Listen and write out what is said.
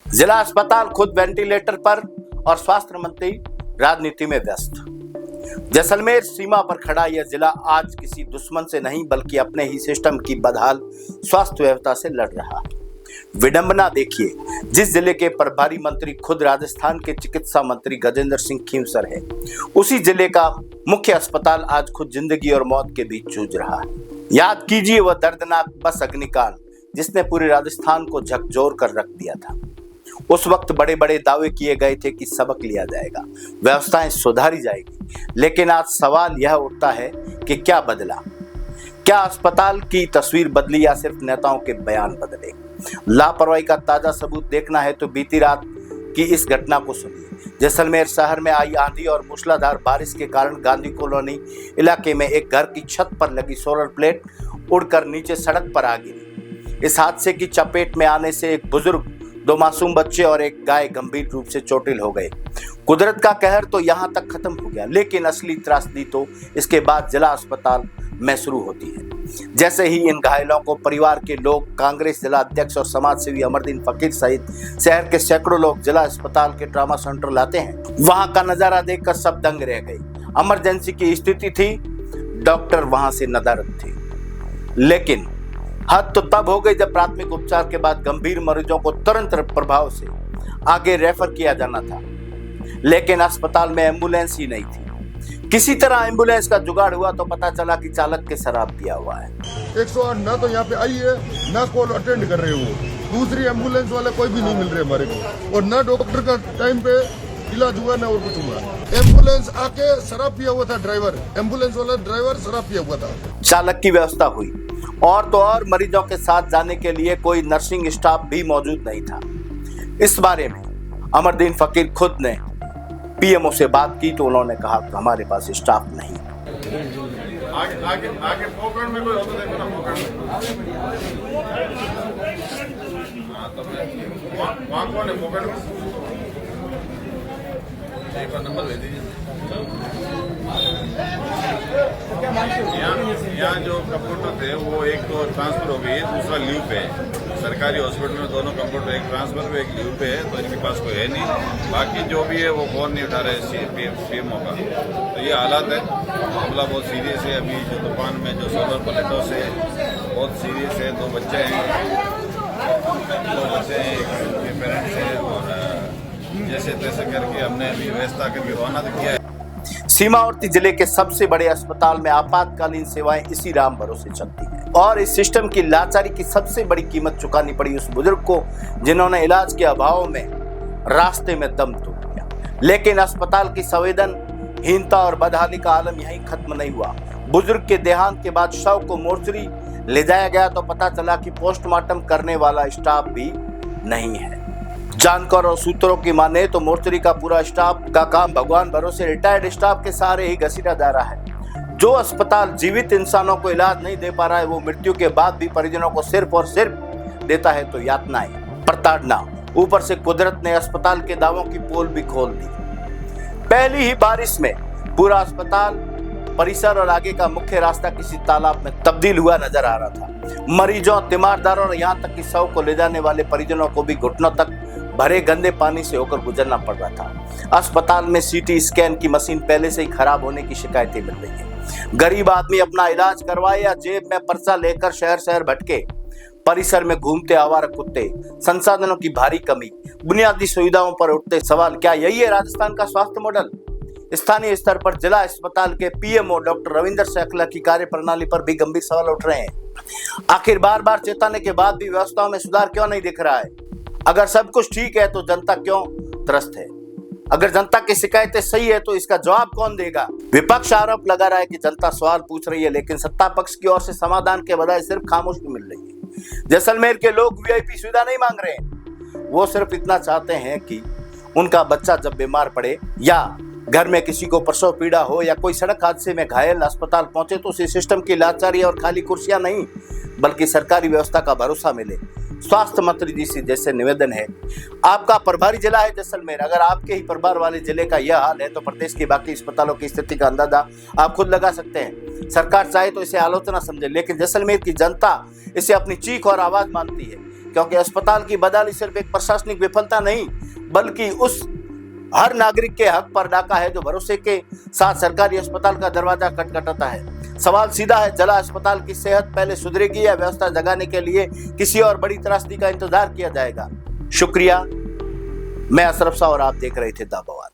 जिला अस्पताल खुद वेंटिलेटर पर और स्वास्थ्य मंत्री राजनीति में व्यस्त। जैसलमेर सीमा पर खड़ा यह जिला आज किसी दुश्मन से नहीं बल्कि अपने ही सिस्टम की बदहाल स्वास्थ्य व्यवस्था से लड़ रहा है। विडंबना देखिए, जिस जिले के प्रभारी मंत्री खुद राजस्थान के चिकित्सा मंत्री गजेंद्र सिंह खींवसर है, उसी जिले का मुख्य अस्पताल आज खुद जिंदगी और मौत के बीच जूझ रहा है। याद कीजिए वह दर्दनाक बस अग्निकांड जिसने पूरे राजस्थान को झकझोर कर रख दिया था। उस वक्त बड़े बड़े दावे किए गए थे कि सबक लिया जाएगा, व्यवस्थाएं सुधारी जाएगी, लेकिन आज सवाल यह उठता है कि क्या बदला? क्या अस्पताल की तस्वीर बदली या सिर्फ नेताओं के बयान बदले? लापरवाही का ताजा सबूत देखना है तो बीती रात की इस घटना को सुनिए। जैसलमेर शहर में आई आंधी और मूसलाधार बारिश के कारण गांधी कॉलोनी इलाके में एक घर की छत पर लगी सोलर प्लेट उड़कर नीचे सड़क पर आ गिरी। इस हादसे की चपेट में आने से एक बुजुर्ग, 2 मासूम बच्चे और एक गाय गंभीर रूप से चोटिल हो गए। कुदरत का कहर तो यहाँ तक खत्म हो गया, लेकिन असली त्रासदी तो इसके बाद जिला अस्पताल में शुरू होती है। जैसे ही इन घायलों को परिवार के लोग, कांग्रेस जिला अध्यक्ष और समाज सेवी अमरदीन फकीर सहित शहर के सैकड़ों लोग जिला अस्पताल के ट्रॉमा सेंटर लाते हैं, वहां का नजारा देखकर सब दंग रह गए। इमरजेंसी की स्थिति थी, डॉक्टर वहां से नदारद थे, लेकिन हद तो तब हो गई जब प्राथमिक उपचार के बाद गंभीर मरीजों को तुरंत प्रभाव से आगे रेफर किया जाना था, लेकिन अस्पताल में एम्बुलेंस ही नहीं थी। किसी तरह एम्बुलेंस का जुगाड़ हुआ तो पता चला कि चालक के शराब पिया हुआ है। 108 ना तो यहाँ पे आई है, ना कॉल अटेंड कर रहे हो, दूसरी एम्बुलेंस वाले कोई भी नहीं मिल रहे हमारे को, और ना डॉक्टर का टाइम पे इलाज हुआ ना और कुछ हुआ। एम्बुलेंस आके शराब पिया हुआ था ड्राइवर, एम्बुलेंस वाला ड्राइवर शराब पिया हुआ था। चालक की व्यवस्था हुई और तो और मरीजों के साथ जाने के लिए कोई नर्सिंग स्टाफ भी मौजूद नहीं था। इस बारे में अमरदीन फकीर खुद ने पीएमओ से बात की तो उन्होंने कहा कि हमारे पास स्टाफ नहीं। आगे पॉकेट में कोई होता देखो ना, पॉकेट में वहाँ कौन है पॉकेट में? एक बार नंबर ले दीजिए। यहाँ जो कंप्यूटर थे वो एक तो ट्रांसफर हो गई है, दूसरा लीव पे है। सरकारी हॉस्पिटल में दोनों कंप्यूटर, एक ट्रांसफर पे एक लीव पे है, तो इनके पास कोई है नहीं। बाकी जो भी है वो फोन नहीं उठा रहे पीएमओ का। तो ये हालात है, मामला बहुत सीरियस है। अभी जो दुकान में जो सोलर प्लेटों से बहुत सीरियस है। 2 बच्चे हैं, उनके पेरेंट्स हैं, और जैसे तैसे करके हमने अभी व्यवस्था करके रवाना किया है। सीमावर्ती जिले के सबसे बड़े अस्पताल में आपातकालीन सेवाएं इसी राम भरोसे चलती हैं और इस सिस्टम की लाचारी की सबसे बड़ी कीमत चुकानी पड़ी उस बुजुर्ग को जिन्होंने इलाज के अभाव में रास्ते में दम तोड़ दिया। लेकिन अस्पताल की संवेदनहीनता और बदहाली का आलम यहीं खत्म नहीं हुआ। बुजुर्ग के देहांत के बाद शव को मोर्चरी ले जाया गया तो पता चला कि पोस्टमार्टम करने वाला स्टाफ भी नहीं है। जानकार और सूत्रों की माने तो मोर्चरी का पूरा स्टाफ का काम भगवान भरोसे रिटायर्ड स्टाफ के सहारे ही घसीटा जा रहा है। जो अस्पताल जीवित इंसानों को इलाज नहीं दे पा रहा है, वो मृत्यु के बाद भी परिजनों को सिर्फ और सिर्फ देता है तो यातनाएं, प्रताड़ना। ऊपर से कुदरत ने अस्पताल के दावों की पोल भी खोल दी। पहली ही बारिश में पूरा अस्पताल परिसर और आगे का मुख्य रास्ता किसी तालाब में तब्दील हुआ नजर आ रहा था। मरीजों, तीमारदारों और यहाँ तक कि शव को ले जाने वाले परिजनों को भी घुटनों तक भरे गंदे पानी से होकर गुजरना पड़ रहा था। अस्पताल में सीटी स्कैन की मशीन पहले से ही खराब होने की शिकायतें मिल रही है। गरीब आदमी अपना इलाज करवाए या जेब में पर्चा लेकर शहर शहर भटके। परिसर में घूमते आवारा कुत्ते, संसाधनों की भारी कमी, बुनियादी सुविधाओं पर उठते सवाल, क्या यही है राजस्थान का स्वास्थ्य मॉडल? स्थानीय स्तर पर जिला अस्पताल के पीएमओ डॉक्टर रविंद्र सैकला की कार्य प्रणाली पर भी गंभीर सवाल उठ रहे हैं। आखिर बार बार चेताने के बाद भी व्यवस्थाओं में सुधार क्यों नहीं दिख रहा है? अगर सब कुछ ठीक है तो जनता क्यों त्रस्त है? अगर जनता की शिकायतें सही है तो इसका जवाब कौन देगा? विपक्ष आरोप लगा रहा है कि जनता सवाल पूछ रही है, लेकिन सत्ता पक्ष की ओर से समाधान के बजाय सिर्फ खामोशी मिल रही है। जैसलमेर के लोग वीआईपी सुविधा नहीं मांग रहे हैं, वो सिर्फ इतना चाहते हैं कि उनका बच्चा जब बीमार पड़े या घर में किसी को प्रसव पीड़ा हो या कोई सड़क हादसे में घायल अस्पताल पहुंचे तो उसी सिस्टम की लाचारी और खाली कुर्सियां नहीं बल्कि सरकारी व्यवस्था का भरोसा मिले। स्वास्थ्य मंत्री जी से जैसे निवेदन है, आपका प्रभारी जिला है जैसलमेर, अगर आपके ही प्रभार वाले जिले का यह हाल है तो प्रदेश के बाकी अस्पतालों की स्थिति का अंदाजा आप खुद लगा सकते हैं। सरकार चाहे तो इसे आलोचना समझे, लेकिन जैसलमेर की जनता इसे अपनी चीख और आवाज मानती है। क्योंकि अस्पताल की बदहाली सिर्फ एक प्रशासनिक विफलता नहीं बल्कि उस हर नागरिक के हक पर डाका है जो भरोसे के साथ सरकारी अस्पताल का दरवाजा खटखटाता है। सवाल सीधा है, जिला अस्पताल की सेहत पहले सुधरेगी या व्यवस्था जगाने के लिए किसी और बड़ी त्रासदी का इंतजार किया जाएगा। शुक्रिया। मैं अशरफ शाह और आप देख रहे थे द बवाल।